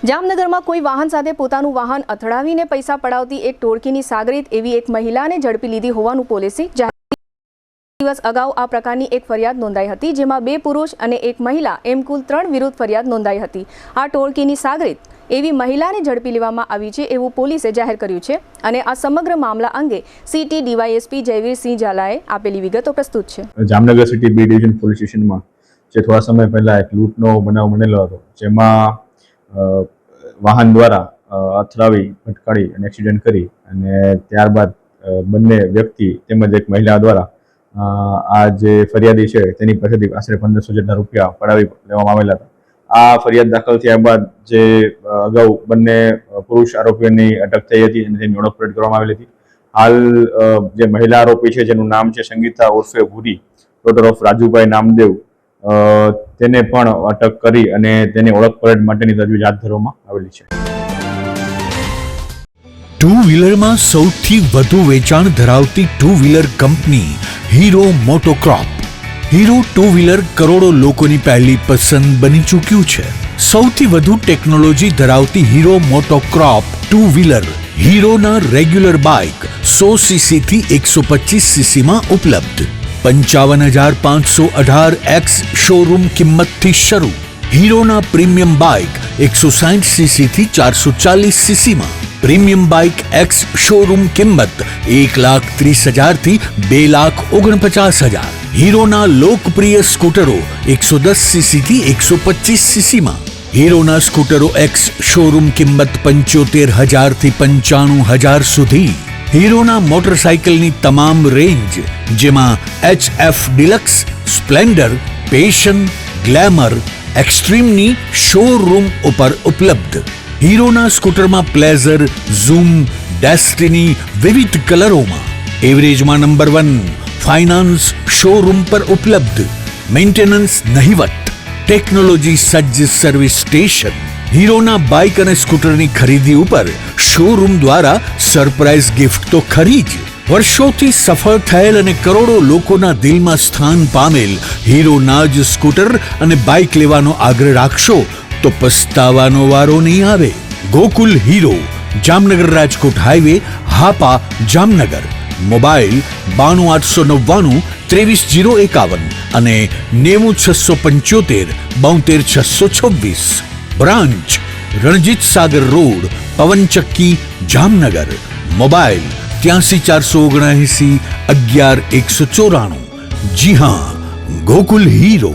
જામનગરમાં કોઈ વાહન સાથે પોતાનું વાહન અથડાવીને પૈસા પડાવતી એક ટોળકીની સાગરીત એવી એક મહિલાને ઝડપી લીધી હોવાનું પોલીસે દિવસ અગાઉ આ પ્રકારની એક ફરિયાદ નોંધાઈ હતી, જેમાં 2 પુરુષ અને 1 મહિલા એમ કુલ 3 વિરુદ્ધ ફરિયાદ નોંધાઈ હતી। આ ટોળકીની સાગરીત એવી મહિલાને ઝડપી લેવામાં આવી છે એવું પોલીસે જાહેર કર્યું છે અને આ સમગ્ર મામલા અંગે સિટી ડીવાયએસપી જયવીરસિંહ ઝાલાએ આપેલી વિગતો પ્રસ્તુત છે। Jamnagar city B division police સ્ટેશનમાં જે થોડા સમય પહેલા એક લૂંટનો બનાવ બનેલો હતો, જેમાં વાહન દ્વારા અથડાવી ભટકાડી અને એક્સિડન્ટ કરી અને ત્યારબાદ બંને વ્યક્તિ તેમજ એક મહિલા દ્વારા આ જે ફરિયાદી છે તેની પાસેથી આશરે 1500 જેટલા રૂપિયા પડાવી લેવામાં આવેલા હતા। આ ફરિયાદ દાખલ થયા બાદ જે અગાઉ બંને પુરુષ આરોપીઓની અટક થઈ હતી અને તેની ઓળખ પરેડ કરવામાં આવેલી હતી। હાલ જે મહિલા આરોપી છે જેનું નામ છે સંગીતા ઉર્ફે ભૂરી, ડોટર ઓફ રાજુભાઈ નામદેવ, તેને પણ અટક કરી અને તેની ઓળખ પરેડ માટેની તજવીજ હાથ ધરવામાં આવેલી છે। ટુ વ્હીલરમાં સૌથી વધુ વેચાણ ધરાવતી two wheeler company Hero MotoCorp. Hero two wheeler કરોડો લોકોની પહેલી પસંદ બની ચૂક્યું છે। સૌથી વધુ ટેકનોલોજી ધરાવતી હીરો મોટોક્રોપ ટુ વ્હીલર હીરોના રેગ્યુલર બાઇક 100 સીસી થી 125 સીસી માં ઉપલબ્ધ। 55,518 શોરૂમ કિંમતથી શરૂ। હીરોના પ્રીમિયમ બાઇક 160 સીસી થી 440 સીસી માં। પ્રીમિયમ બાઇક એક્સ શોરૂમ કિંમત 1,30,000 થી 2,49,000। હીરોના લોકપ્રિય સ્કૂટરો 110 સીસી થી 125 સીસી માં। હીરોના સ્કૂટરો એક્સ શોરૂમ કિંમત 75,000 થી 95,000 સુધી। હીરોના મોટરસાઇકલની તમામ રેન્જ, જેમાં HF Deluxe, Splendor, Passion, Glamour, એક્સ્ટ્રીમની શોરૂમ ઉપર ઉપલબ્ધ। હીરોના સ્કૂટરમાં પ્લેઝર, ઝૂમ, ડેસ્ટિની વિવિધ કલરોમાં। એવરેજમાં નંબર 1, ફાઇનાન્સ શોરૂમ પર ઉપલબ્ધ। મેન્ટેનન્સ નહિવત, ટેકનોલોજી સજ્જ સર્વિસ સ્ટેશન। હીરોના બાઇક અને સ્કૂટરની ખરીદી ઉપર શોરૂમ દ્વારા સરપ્રાઇઝ ગિફ્ટ તો ખરી જ, વર્ષોથી સફળ થયેલ અને કરોડો લોકોના દિલમાં સ્થાન પામેલ હીરોના જ સ્કૂટર અને બાઇક લેવાનો આગ્રહ રાખશો તો પસ્તાવાનો વારો નહીં આવે। Gokul hero, Jamnagar Rajkot highway, Hapa, Jamnagar. Mobile 92 899 23 051 અને 90 675 72 626। Branch Ranjit Sagar road, પવનચક્કી, Jamnagar. Mobile 83 479 11 194। જી હા, ગોકુલ હીરો।